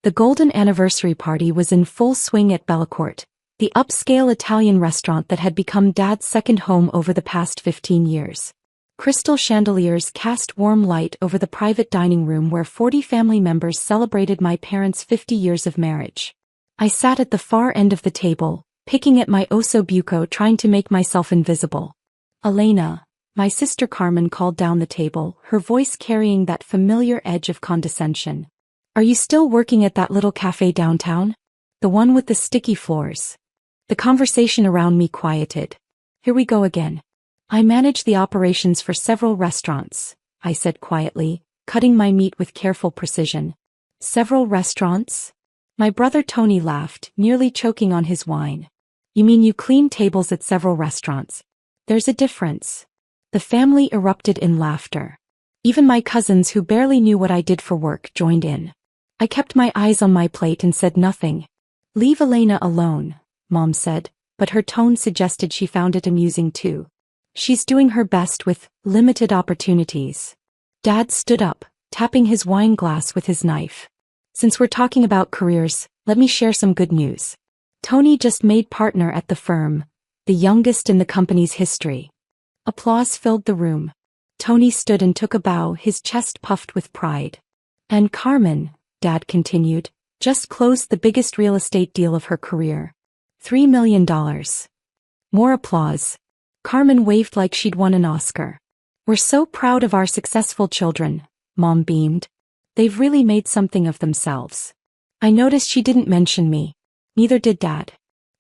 The golden anniversary party was in full swing at Bellacorte, the upscale Italian restaurant that had become Dad's second home over the past 15 years. Crystal chandeliers cast warm light over the private dining room where 40 family members celebrated my parents' 50 years of marriage. I sat at the far end of the table, picking at my osso buco, trying to make myself invisible. Elena, my sister Carmen, called down the table, her voice carrying that familiar edge of condescension. Are you still working at that little cafe downtown? The one with the sticky floors? The conversation around me quieted. Here we go again. I manage the operations for several restaurants, I said quietly, cutting my meat with careful precision. Several restaurants? My brother Tony laughed, nearly choking on his wine. You mean you clean tables at several restaurants? There's a difference. The family erupted in laughter. Even my cousins, who barely knew what I did for work, joined in. I kept my eyes on my plate and said nothing. Leave Elena alone, Mom said, but her tone suggested she found it amusing too. She's doing her best with limited opportunities. Dad stood up, tapping his wine glass with his knife. Since we're talking about careers, let me share some good news. Tony just made partner at the firm, the youngest in the company's history. Applause filled the room. Tony stood and took a bow, his chest puffed with pride. And Carmen, Dad continued, just closed the biggest real estate deal of her career. $3 million. More applause. Carmen waved like she'd won an Oscar. We're so proud of our successful children, Mom beamed. They've really made something of themselves. I noticed she didn't mention me. Neither did Dad.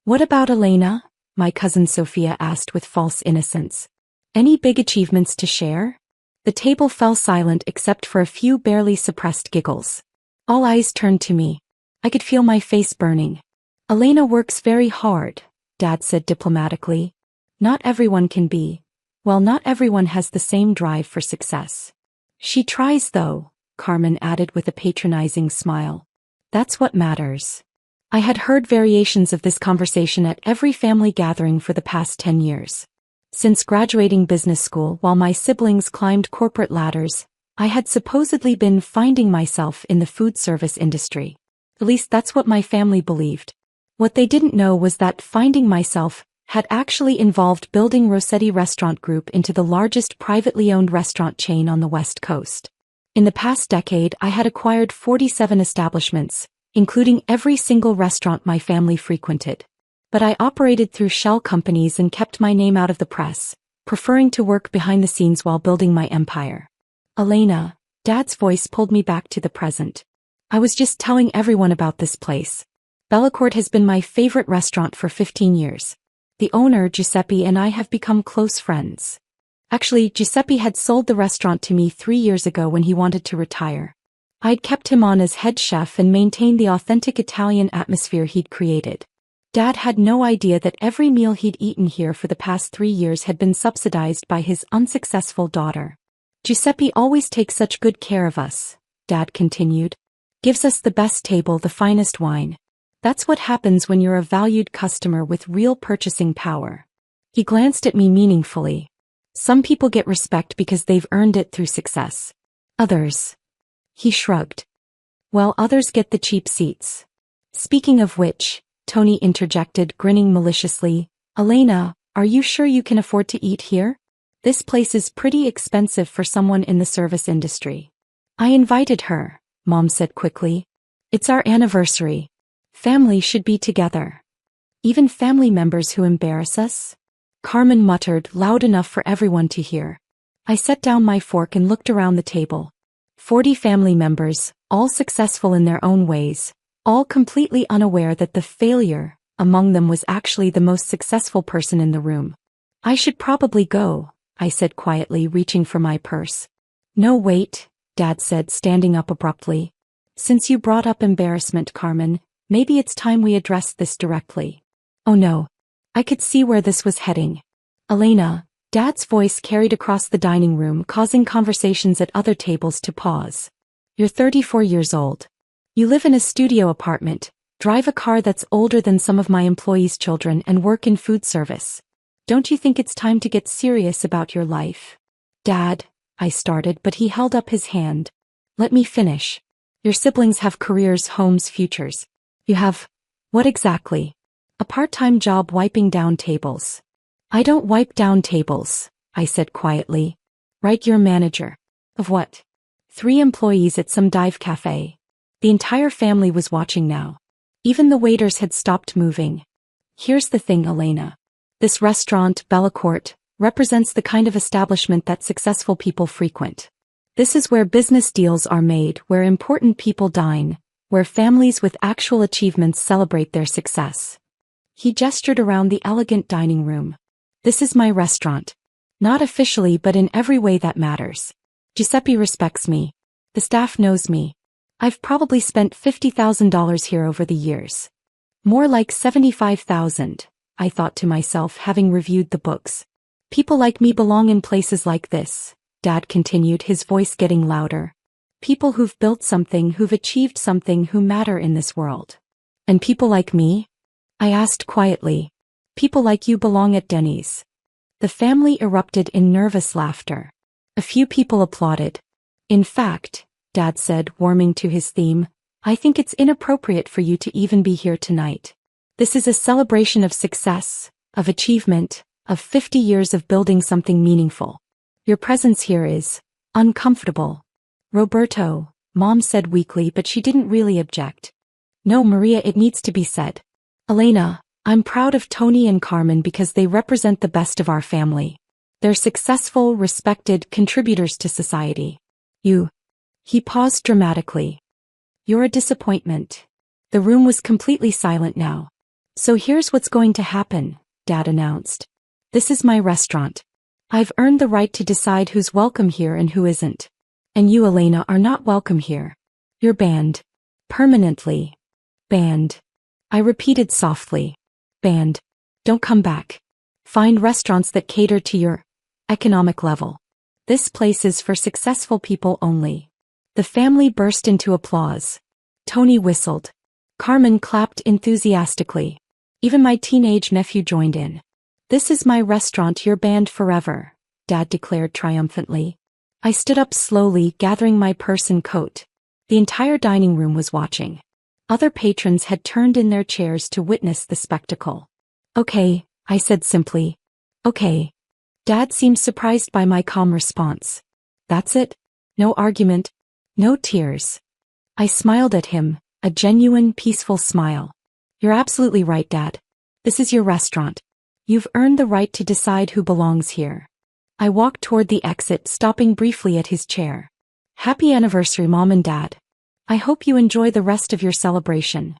What about Elena? My cousin Sophia asked with false innocence. Any big achievements to share? The table fell silent except for a few barely suppressed giggles. All eyes turned to me. I could feel my face burning. Elena works very hard, Dad said diplomatically. Not everyone can be. Well, not everyone has the same drive for success. She tries though, Carmen added with a patronizing smile. That's what matters. I had heard variations of this conversation at every family gathering for the past 10 years. Since graduating business school, while my siblings climbed corporate ladders, I had supposedly been finding myself in the food service industry. At least that's what my family believed. What they didn't know was that finding myself had actually involved building Rossetti Restaurant Group into the largest privately owned restaurant chain on the West Coast. In the past decade, I had acquired 47 establishments, including every single restaurant my family frequented. But I operated through shell companies and kept my name out of the press, preferring to work behind the scenes while building my empire. Elena, Dad's voice pulled me back to the present. I was just telling everyone about this place. Bellacorte has been my favorite restaurant for 15 years. The owner, Giuseppe, and I have become close friends. Actually, Giuseppe had sold the restaurant to me 3 years ago when he wanted to retire. I'd kept him on as head chef and maintained the authentic Italian atmosphere he'd created. Dad had no idea that every meal he'd eaten here for the past 3 years had been subsidized by his unsuccessful daughter. Giuseppe always takes such good care of us, Dad continued. Gives us the best table, the finest wine. That's what happens when you're a valued customer with real purchasing power. He glanced at me meaningfully. Some people get respect because they've earned it through success. Others. He shrugged. Well, others get the cheap seats. Speaking of which, Tony interjected, grinning maliciously, Elena, are you sure you can afford to eat here? This place is pretty expensive for someone in the service industry. I invited her, Mom said quickly. It's our anniversary. Family should be together. Even family members who embarrass us? Carmen muttered, loud enough for everyone to hear. I set down my fork and looked around the table. 40 family members, all successful in their own ways, all completely unaware that the failure among them was actually the most successful person in the room. I should probably go, I said quietly, reaching for my purse. No, wait, Dad said, standing up abruptly. Since you brought up embarrassment, Carmen, maybe it's time we addressed this directly. Oh no. I could see where this was heading. Elena, Dad's voice carried across the dining room, causing conversations at other tables to pause. You're 34 years old. You live in a studio apartment, drive a car that's older than some of my employees' children, and work in food service. Don't you think it's time to get serious about your life? Dad, I started, but he held up his hand. Let me finish. Your siblings have careers, homes, futures. You have, what exactly? A part-time job wiping down tables. I don't wipe down tables, I said quietly. Right, you're manager. Of what? 3 employees at some dive cafe. The entire family was watching now. Even the waiters had stopped moving. Here's the thing, Elena. This restaurant, Bellacorte, represents the kind of establishment that successful people frequent. This is where business deals are made, where important people dine, where families with actual achievements celebrate their success. He gestured around the elegant dining room. This is my restaurant. Not officially, but in every way that matters. Giuseppe respects me. The staff knows me. I've probably spent $50,000 here over the years. More like 75,000, I thought to myself, having reviewed the books. People like me belong in places like this, Dad continued, his voice getting louder. People who've built something, who've achieved something, who matter in this world. And people like me? I asked quietly. People like you belong at Denny's. The family erupted in nervous laughter. A few people applauded. In fact, Dad said, warming to his theme, I think it's inappropriate for you to even be here tonight. This is a celebration of success, of achievement, of 50 years of building something meaningful. Your presence here is uncomfortable. Roberto, Mom said weakly, but she didn't really object. No, Maria, it needs to be said. Elena, I'm proud of Tony and Carmen because they represent the best of our family. They're successful, respected contributors to society. He paused dramatically. You're a disappointment. The room was completely silent now. So here's what's going to happen, Dad announced. This is my restaurant. I've earned the right to decide who's welcome here and who isn't. And you, Elena, are not welcome here. You're banned. Permanently. Banned. I repeated softly. Banned. Don't come back. Find restaurants that cater to your economic level. This place is for successful people only. The family burst into applause. Tony whistled. Carmen clapped enthusiastically. Even my teenage nephew joined in. This is my restaurant, you're banned forever, Dad declared triumphantly. I stood up slowly, gathering my purse and coat. The entire dining room was watching. Other patrons had turned in their chairs to witness the spectacle. Okay, I said simply. Okay. Dad seemed surprised by my calm response. That's it? No argument? No tears? I smiled at him, a genuine, peaceful smile. You're absolutely right, Dad. This is your restaurant. You've earned the right to decide who belongs here. I walked toward the exit, stopping briefly at his chair. Happy anniversary, Mom and Dad. I hope you enjoy the rest of your celebration.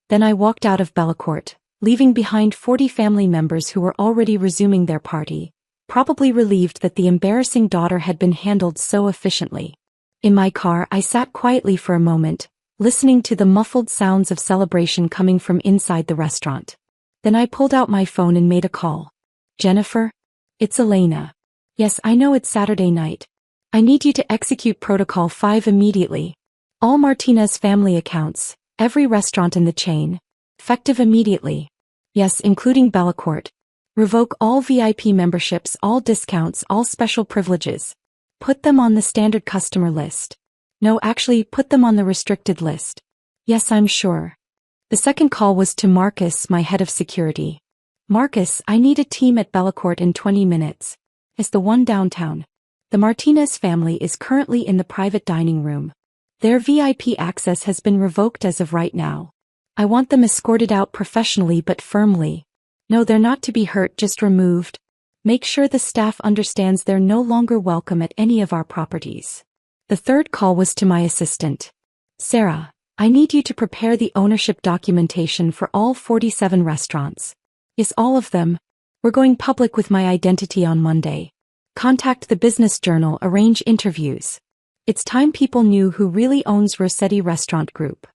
Then I walked out of Bellacorte, leaving behind 40 family members who were already resuming their party, probably relieved that the embarrassing daughter had been handled so efficiently. In my car, I sat quietly for a moment, listening to the muffled sounds of celebration coming from inside the restaurant. Then I pulled out my phone and made a call. Jennifer? It's Elena. Yes, I know it's Saturday night. I need you to execute Protocol 5 immediately. All Martinez family accounts, every restaurant in the chain. Effective immediately. Yes, including Bellacorte. Revoke all VIP memberships, all discounts, all special privileges. Put them on the standard customer list. No, actually, put them on the restricted list. Yes, I'm sure. The second call was to Marcus, my head of security. Marcus, I need a team at Bellacorte in 20 minutes. It's the one downtown. The Martinez family is currently in the private dining room. Their VIP access has been revoked as of right now. I want them escorted out professionally but firmly. No, they're not to be hurt, just removed. Make sure the staff understands they're no longer welcome at any of our properties. The third call was to my assistant. Sarah, I need you to prepare the ownership documentation for all 47 restaurants. Yes, all of them. We're going public with my identity on Monday. Contact the Business Journal, arrange interviews. It's time people knew who really owns Rossetti Restaurant Group.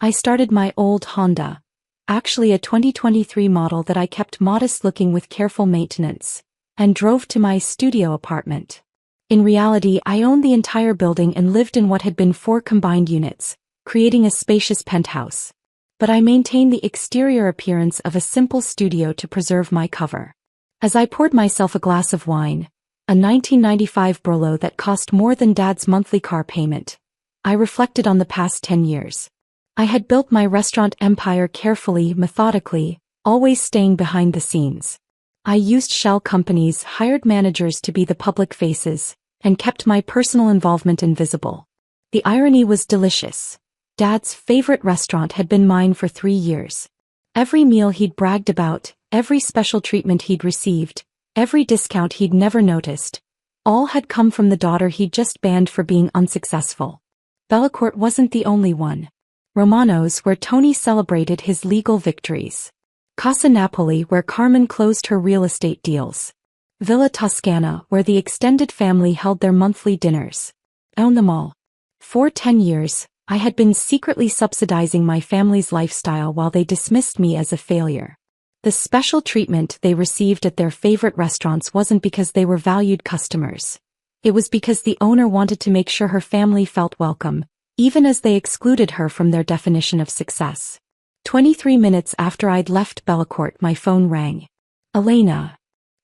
I started my old Honda. Actually a 2023 model that I kept modest looking with careful maintenance, and drove to my studio apartment. In reality, I owned the entire building and lived in what had been 4 combined units, creating a spacious penthouse. But I maintained the exterior appearance of a simple studio to preserve my cover. As I poured myself a glass of wine, a 1995 Brolo that cost more than Dad's monthly car payment, I reflected on the past 10 years. I had built my restaurant empire carefully, methodically, always staying behind the scenes. I used shell companies, hired managers to be the public faces, and kept my personal involvement invisible. The irony was delicious. Dad's favorite restaurant had been mine for 3 years. Every meal he'd bragged about, every special treatment he'd received, every discount he'd never noticed, all had come from the daughter he'd just banned for being unsuccessful. Bellacorte wasn't the only one. Romano's, where Tony celebrated his legal victories. Casa Napoli, where Carmen closed her real estate deals. Villa Toscana, where the extended family held their monthly dinners. Own them all. For 10 years, I had been secretly subsidizing my family's lifestyle while they dismissed me as a failure. The special treatment they received at their favorite restaurants wasn't because they were valued customers. It was because the owner wanted to make sure her family felt welcome, even as they excluded her from their definition of success. 23 minutes after I'd left Bellacorte, my phone rang. Elena.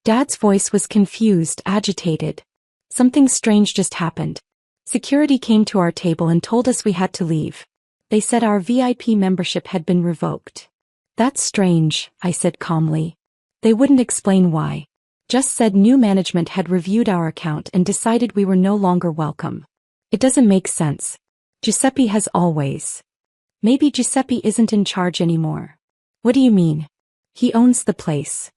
Dad's voice was confused, agitated. Something strange just happened. Security came to our table and told us we had to leave. They said our VIP membership had been revoked. That's strange, I said calmly. They wouldn't explain why. Just said new management had reviewed our account and decided we were no longer welcome. It doesn't make sense. Giuseppe has always. Maybe Giuseppe isn't in charge anymore. What do you mean? He owns the place.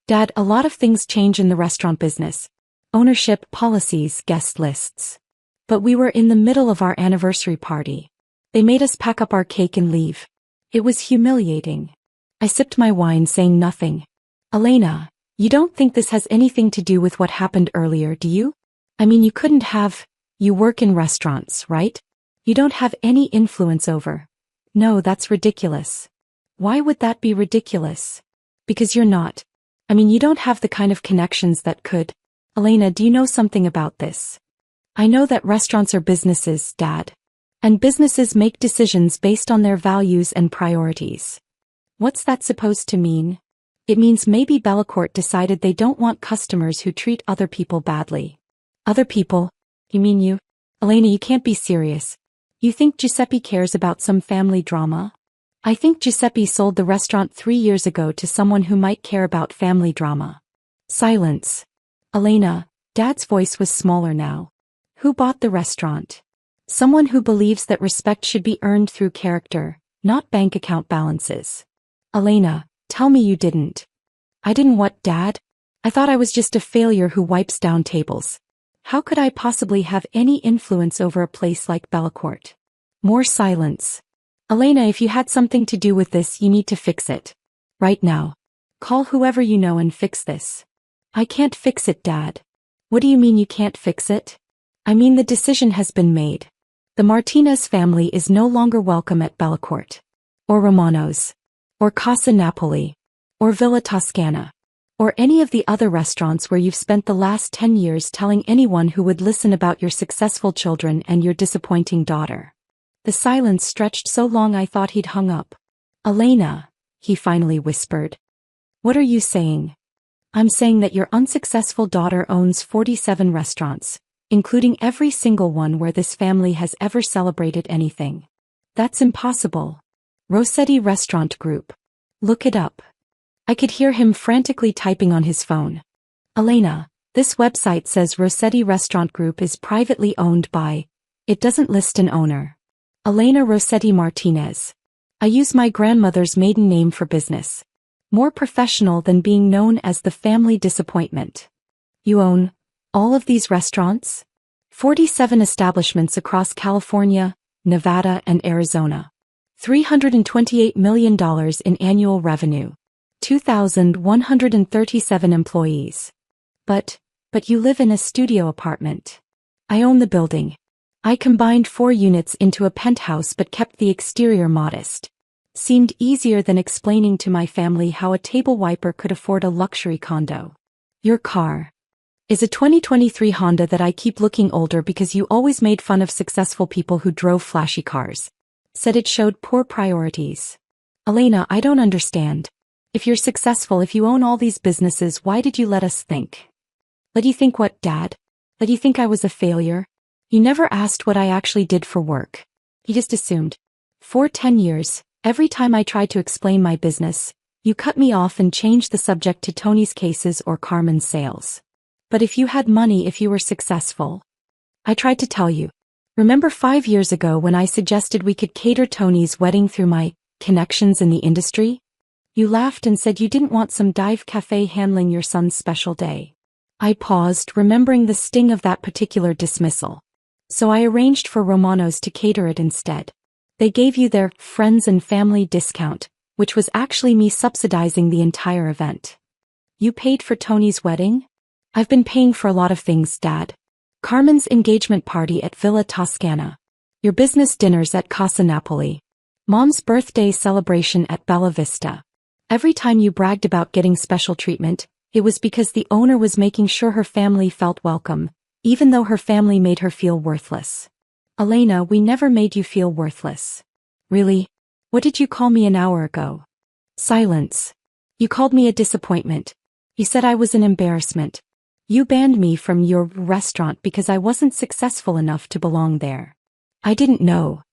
Dad, a lot of things change in the restaurant business. Ownership, policies, guest lists. But we were in the middle of our anniversary party. They made us pack up our cake and leave. It was humiliating. I sipped my wine, saying nothing. Elena, you don't think this has anything to do with what happened earlier, do you? I mean, you couldn't have. You work in restaurants, right? You don't have any influence over. No, that's ridiculous. Why would that be ridiculous? Because you're not. I mean, you don't have the kind of connections that could. Elena, do you know something about this? I know that restaurants are businesses, Dad. And businesses make decisions based on their values and priorities. What's that supposed to mean? It means maybe Bellacorte decided they don't want customers who treat other people badly. Other people? You mean you? Elena, you can't be serious. You think Giuseppe cares about some family drama? I think Giuseppe sold the restaurant 3 years ago to someone who might care about family drama. Silence. Elena, Dad's voice was smaller now. Who bought the restaurant? Someone who believes that respect should be earned through character, not bank account balances. Elena, tell me you didn't. I didn't what, Dad? I thought I was just a failure who wipes down tables. How could I possibly have any influence over a place like Bellacorte? More silence. Elena, if you had something to do with this, you need to fix it. Right now. Call whoever you know and fix this. I can't fix it, Dad. What do you mean you can't fix it? I mean the decision has been made. The Martinez family is no longer welcome at Bellacorte. Or Romano's. Or Casa Napoli. Or Villa Toscana. Or any of the other restaurants where you've spent the last 10 years telling anyone who would listen about your successful children and your disappointing daughter. The silence stretched so long I thought he'd hung up. Elena, he finally whispered. What are you saying? I'm saying that your unsuccessful daughter owns 47 restaurants, including every single one where this family has ever celebrated anything. That's impossible. Rossetti Restaurant Group. Look it up. I could hear him frantically typing on his phone. Elena, this website says Rossetti Restaurant Group is privately owned by. It doesn't list an owner. Elena Rossetti Martinez. I use my grandmother's maiden name for business. More professional than being known as the family disappointment. You own all of these restaurants? 47 establishments across California, Nevada, and Arizona. $328 million in annual revenue. 2,137 employees. But you live in a studio apartment. I own the building. I combined 4 units into a penthouse but kept the exterior modest. Seemed easier than explaining to my family how a table wiper could afford a luxury condo. Your car is a 2023 Honda that I keep looking older because you always made fun of successful people who drove flashy cars. Said it showed poor priorities. Elena, I don't understand. If you're successful, if you own all these businesses, why did you let us think? Let you think what, Dad? Let you think I was a failure? You never asked what I actually did for work. You just assumed. For 10 years, every time I tried to explain my business, you cut me off and changed the subject to Tony's cases or Carmen's sales. But if you had money, if you were successful. I tried to tell you. Remember 5 years ago when I suggested we could cater Tony's wedding through my connections in the industry? You laughed and said you didn't want some dive cafe handling your son's special day. I paused, remembering the sting of that particular dismissal. So I arranged for Romano's to cater it instead. They gave you their friends and family discount, which was actually me subsidizing the entire event. You paid for Tony's wedding? I've been paying for a lot of things, Dad. Carmen's engagement party at Villa Toscana. Your business dinners at Casa Napoli. Mom's birthday celebration at Bella Vista. Every time you bragged about getting special treatment, it was because the owner was making sure her family felt welcome, even though her family made her feel worthless. Elena, we never made you feel worthless. Really? What did you call me an hour ago? Silence. You called me a disappointment. You said I was an embarrassment. You banned me from your restaurant because I wasn't successful enough to belong there. I didn't know.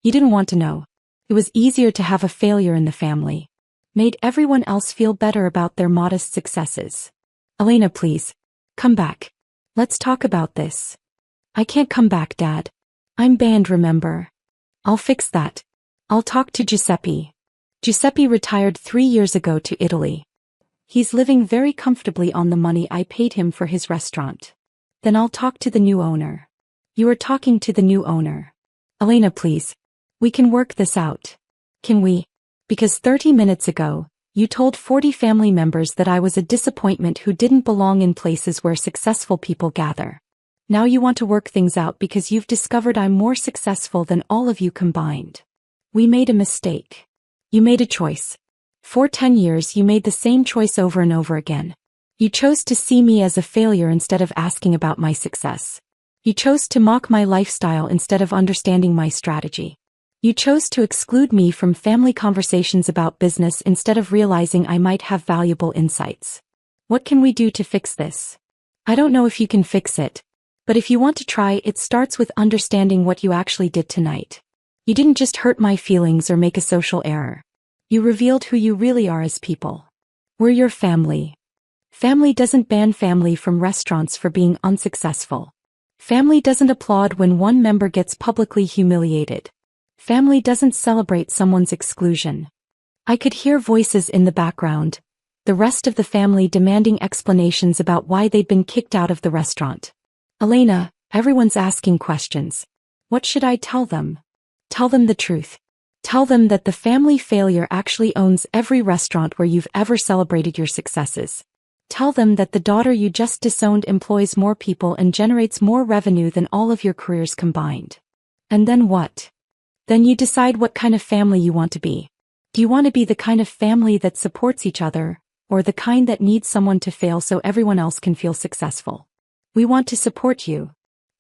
You didn't want to know. It was easier to have a failure in the family. Made everyone else feel better about their modest successes. Elena, please. Come back. Let's talk about this. I can't come back, Dad. I'm banned, remember? I'll fix that. I'll talk to Giuseppe. Giuseppe retired 3 years ago to Italy. He's living very comfortably on the money I paid him for his restaurant. Then I'll talk to the new owner. You are talking to the new owner. Elena, please. We can work this out. Can we? Because 30 minutes ago, you told 40 family members that I was a disappointment who didn't belong in places where successful people gather. Now you want to work things out because you've discovered I'm more successful than all of you combined. We made a mistake. You made a choice. For 10 years you made the same choice over and over again. You chose to see me as a failure instead of asking about my success. You chose to mock my lifestyle instead of understanding my strategy. You chose to exclude me from family conversations about business instead of realizing I might have valuable insights. What can we do to fix this? I don't know if you can fix it, but if you want to try, it starts with understanding what you actually did tonight. You didn't just hurt my feelings or make a social error. You revealed who you really are as people. We're your family. Family doesn't ban family from restaurants for being unsuccessful. Family doesn't applaud when one member gets publicly humiliated. Family doesn't celebrate someone's exclusion. I could hear voices in the background, the rest of the family demanding explanations about why they'd been kicked out of the restaurant. Elena, everyone's asking questions. What should I tell them? Tell them the truth. Tell them that the family failure actually owns every restaurant where you've ever celebrated your successes. Tell them that the daughter you just disowned employs more people and generates more revenue than all of your careers combined. And then what? Then you decide what kind of family you want to be. Do you want to be the kind of family that supports each other, or the kind that needs someone to fail so everyone else can feel successful? We want to support you.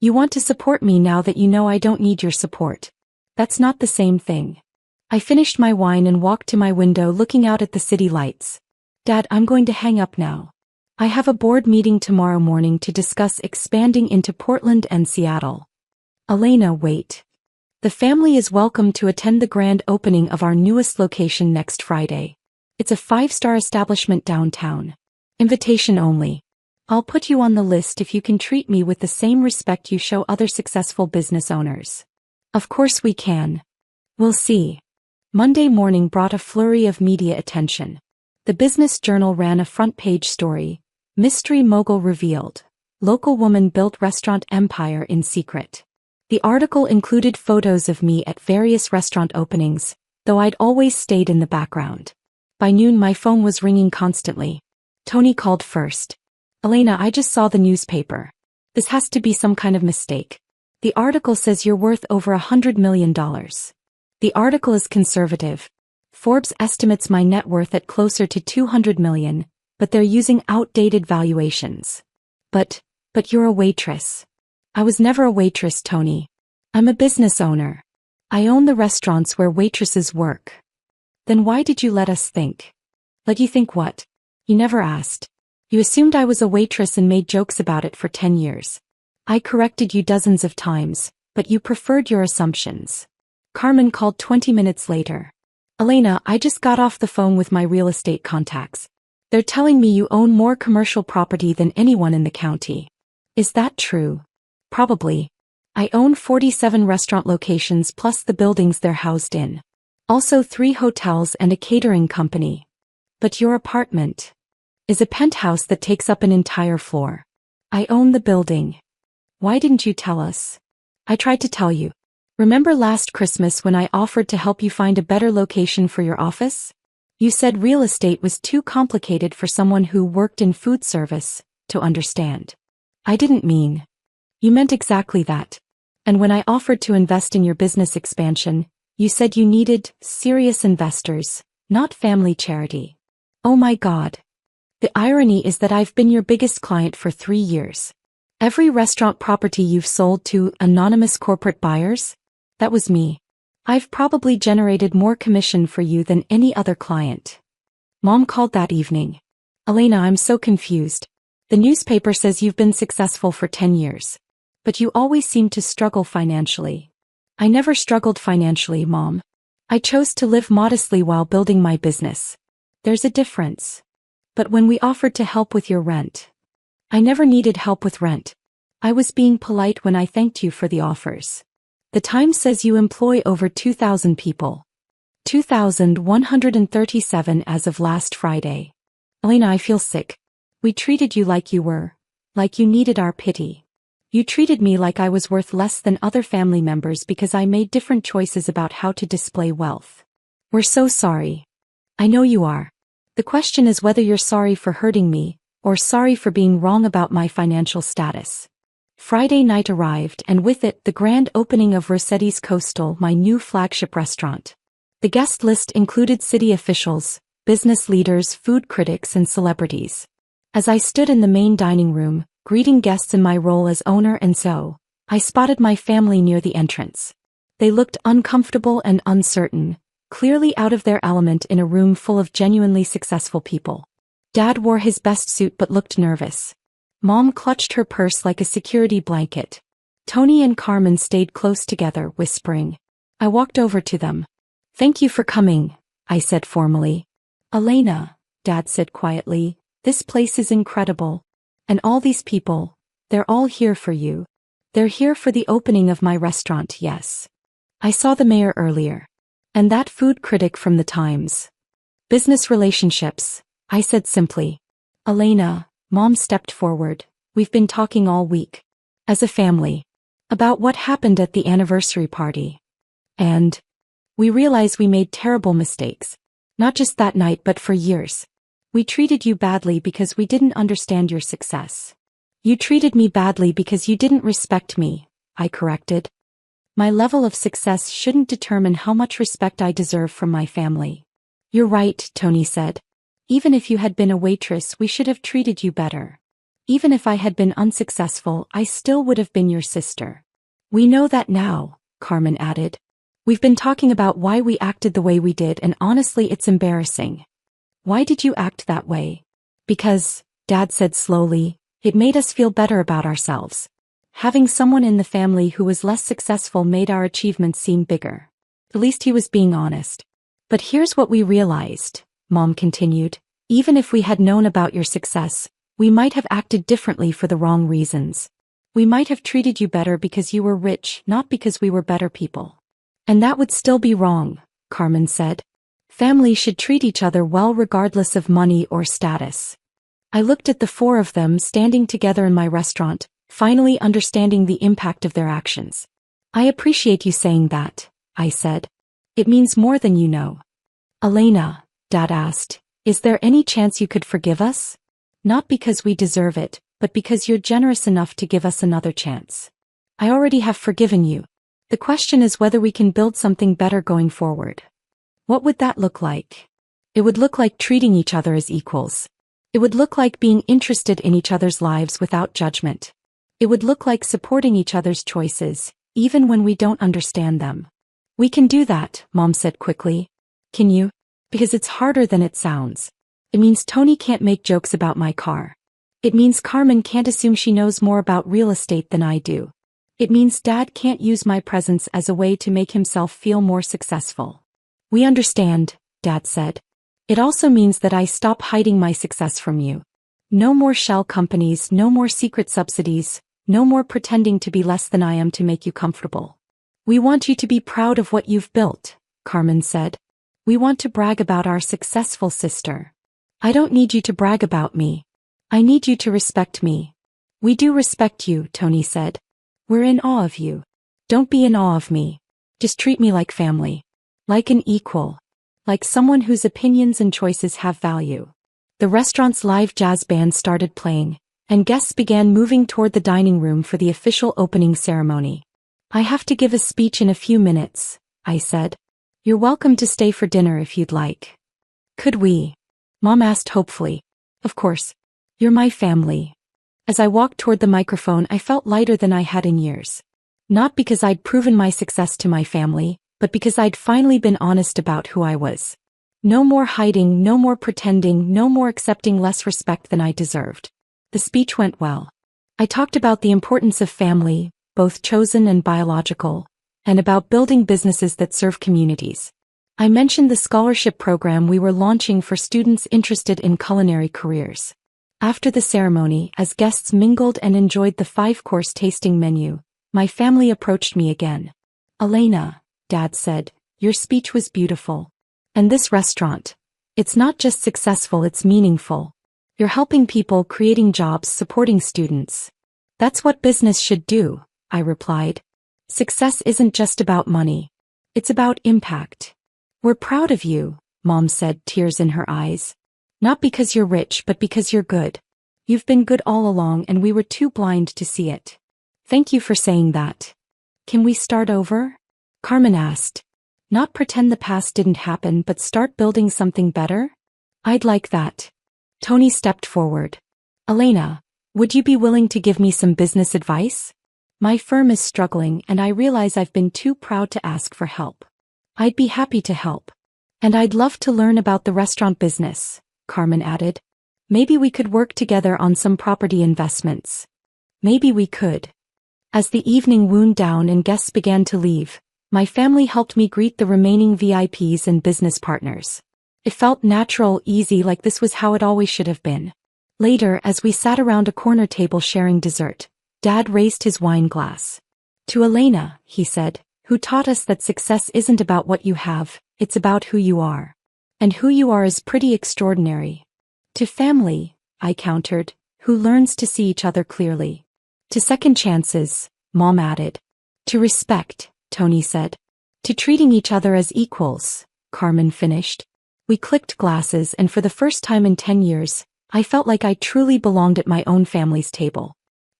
You want to support me now that you know I don't need your support. That's not the same thing. I finished my wine and walked to my window looking out at the city lights. Dad, I'm going to hang up now. I have a board meeting tomorrow morning to discuss expanding into Portland and Seattle. Elena, wait. The family is welcome to attend the grand opening of our newest location next Friday. It's a 5-star establishment downtown. Invitation only. I'll put you on the list if you can treat me with the same respect you show other successful business owners. Of course we can. We'll see. Monday morning brought a flurry of media attention. The Business Journal ran a front-page story. Mystery mogul revealed. Local woman built restaurant empire in secret. The article included photos of me at various restaurant openings, though I'd always stayed in the background. By noon my phone was ringing constantly. Tony called first. Elena, I just saw the newspaper. This has to be some kind of mistake. The article says you're worth over $100 million. The article is conservative. Forbes estimates my net worth at closer to $200 million, but they're using outdated valuations. But you're a waitress. I was never a waitress, Tony. I'm a business owner. I own the restaurants where waitresses work. Then why did you let us think? Let you think what? You never asked. You assumed I was a waitress and made jokes about it for 10 years. I corrected you dozens of times, but you preferred your assumptions. Carmen called 20 minutes later. Elena, I just got off the phone with my real estate contacts. They're telling me you own more commercial property than anyone in the county. Is that true? Probably. I own 47 restaurant locations plus the buildings they're housed in. Also 3 hotels and a catering company. But your apartment is a penthouse that takes up an entire floor. I own the building. Why didn't you tell us? I tried to tell you. Remember last Christmas when I offered to help you find a better location for your office? You said real estate was too complicated for someone who worked in food service to understand. I didn't mean. You meant exactly that. And when I offered to invest in your business expansion, you said you needed serious investors, not family charity. Oh my God. The irony is that I've been your biggest client for 3 years. Every restaurant property you've sold to anonymous corporate buyers? That was me. I've probably generated more commission for you than any other client. Mom called that evening. Elena, I'm so confused. The newspaper says you've been successful for 10 years. But you always seem to struggle financially. I never struggled financially, Mom. I chose to live modestly while building my business. There's a difference. But when we offered to help with your rent, I never needed help with rent. I was being polite when I thanked you for the offers. The Times says you employ over 2,000 people. 2,137 as of last Friday. Elena, I feel sick. We treated you like you needed our pity. You treated me like I was worth less than other family members because I made different choices about how to display wealth. We're so sorry. I know you are. The question is whether you're sorry for hurting me, or sorry for being wrong about my financial status. Friday night arrived and with it the grand opening of Rossetti's Coastal, my new flagship restaurant. The guest list included city officials, business leaders, food critics and celebrities. As I stood in the main dining room, greeting guests in my role as owner and so, I spotted my family near the entrance. They looked uncomfortable and uncertain, clearly out of their element in a room full of genuinely successful people. Dad wore his best suit but looked nervous. Mom clutched her purse like a security blanket. Tony and Carmen stayed close together, whispering. I walked over to them. Thank you for coming, I said formally. Elena, Dad said quietly, this place is incredible. And all these people, they're all here for you. They're here for the opening of my restaurant, yes. I saw the mayor earlier. And that food critic from the Times. Business relationships, I said simply. Elena, Mom stepped forward. We've been talking all week. As a family. About what happened at the anniversary party. And we realize we made terrible mistakes. Not just that night but for years. We treated you badly because we didn't understand your success. You treated me badly because you didn't respect me, I corrected. My level of success shouldn't determine how much respect I deserve from my family. You're right, Tony said. Even if you had been a waitress, we should have treated you better. Even if I had been unsuccessful, I still would have been your sister. We know that now, Carmen added. We've been talking about why we acted the way we did and honestly it's embarrassing. Why did you act that way? Because, Dad said slowly, it made us feel better about ourselves. Having someone in the family who was less successful made our achievements seem bigger. At least he was being honest. But here's what we realized, Mom continued. Even if we had known about your success, we might have acted differently for the wrong reasons. We might have treated you better because you were rich, not because we were better people. And that would still be wrong, Carmen said. Families should treat each other well regardless of money or status. I looked at the 4 of them standing together in my restaurant, finally understanding the impact of their actions. I appreciate you saying that, I said. It means more than you know. Elena, Dad asked, is there any chance you could forgive us? Not because we deserve it, but because you're generous enough to give us another chance. I already have forgiven you. The question is whether we can build something better going forward. What would that look like? It would look like treating each other as equals. It would look like being interested in each other's lives without judgment. It would look like supporting each other's choices, even when we don't understand them. We can do that, Mom said quickly. Can you? Because it's harder than it sounds. It means Tony can't make jokes about my car. It means Carmen can't assume she knows more about real estate than I do. It means Dad can't use my presence as a way to make himself feel more successful. We understand, Dad said. It also means that I stop hiding my success from you. No more shell companies, no more secret subsidies, no more pretending to be less than I am to make you comfortable. We want you to be proud of what you've built, Carmen said. We want to brag about our successful sister. I don't need you to brag about me. I need you to respect me. We do respect you, Tony said. We're in awe of you. Don't be in awe of me. Just treat me like family. Like an equal. Like someone whose opinions and choices have value. The restaurant's live jazz band started playing, and guests began moving toward the dining room for the official opening ceremony. I have to give a speech in a few minutes, I said. You're welcome to stay for dinner if you'd like. Could we? Mom asked hopefully. Of course. You're my family. As I walked toward the microphone, I felt lighter than I had in years. Not because I'd proven my success to my family, but because I'd finally been honest about who I was. No more hiding, no more pretending, no more accepting less respect than I deserved. The speech went well. I talked about the importance of family, both chosen and biological, and about building businesses that serve communities. I mentioned the scholarship program we were launching for students interested in culinary careers. After the ceremony, as guests mingled and enjoyed the 5-course tasting menu, my family approached me again. Elena, Dad said, your speech was beautiful. And this restaurant, it's not just successful, it's meaningful. You're helping people, creating jobs, supporting students. That's what business should do, I replied. Success isn't just about money. It's about impact. We're proud of you, Mom said, tears in her eyes. Not because you're rich, but because you're good. You've been good all along and we were too blind to see it. Thank you for saying that. Can we start over? Carmen asked. Not pretend the past didn't happen but start building something better? I'd like that. Tony stepped forward. Elena, would you be willing to give me some business advice? My firm is struggling and I realize I've been too proud to ask for help. I'd be happy to help. And I'd love to learn about the restaurant business, Carmen added. Maybe we could work together on some property investments. Maybe we could. As the evening wound down and guests began to leave, my family helped me greet the remaining VIPs and business partners. It felt natural, easy, like this was how it always should have been. Later, as we sat around a corner table sharing dessert, Dad raised his wine glass. To Elena, he said, who taught us that success isn't about what you have, it's about who you are. And who you are is pretty extraordinary. To family, I countered, who learns to see each other clearly. To second chances, Mom added. To respect, Tony said. To treating each other as equals, Carmen finished. We clicked glasses and for the first time in 10 years, I felt like I truly belonged at my own family's table.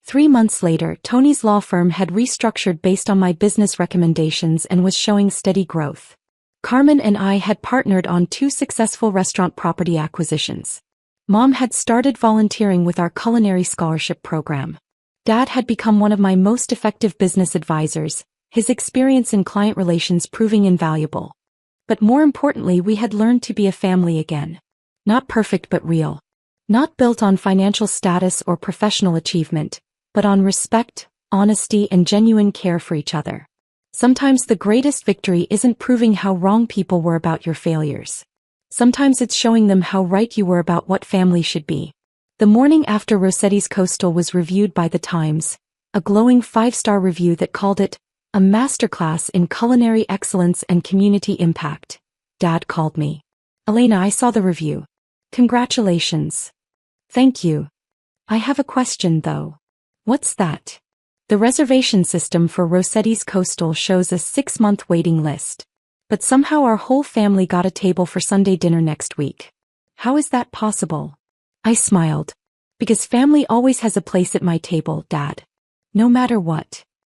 3 months later, Tony's law firm had restructured based on my business recommendations and was showing steady growth. Carmen and I had partnered on 2 successful restaurant property acquisitions. Mom had started volunteering with our culinary scholarship program. Dad had become one of my most effective business advisors, his experience in client relations proving invaluable. But more importantly, we had learned to be a family again. Not perfect but real. Not built on financial status or professional achievement, but on respect, honesty, and genuine care for each other. Sometimes the greatest victory isn't proving how wrong people were about your failures. Sometimes it's showing them how right you were about what family should be. The morning after Rossetti's Coastal was reviewed by The Times, a glowing 5-star review that called it a masterclass in culinary excellence and community impact, Dad called me. Elena, I saw the review. Congratulations. Thank you. I have a question though. What's that? The reservation system for Rossetti's Coastal shows a 6-month waiting list. But somehow our whole family got a table for Sunday dinner next week. How is that possible? I smiled. Because family always has a place at my table, Dad. No matter what.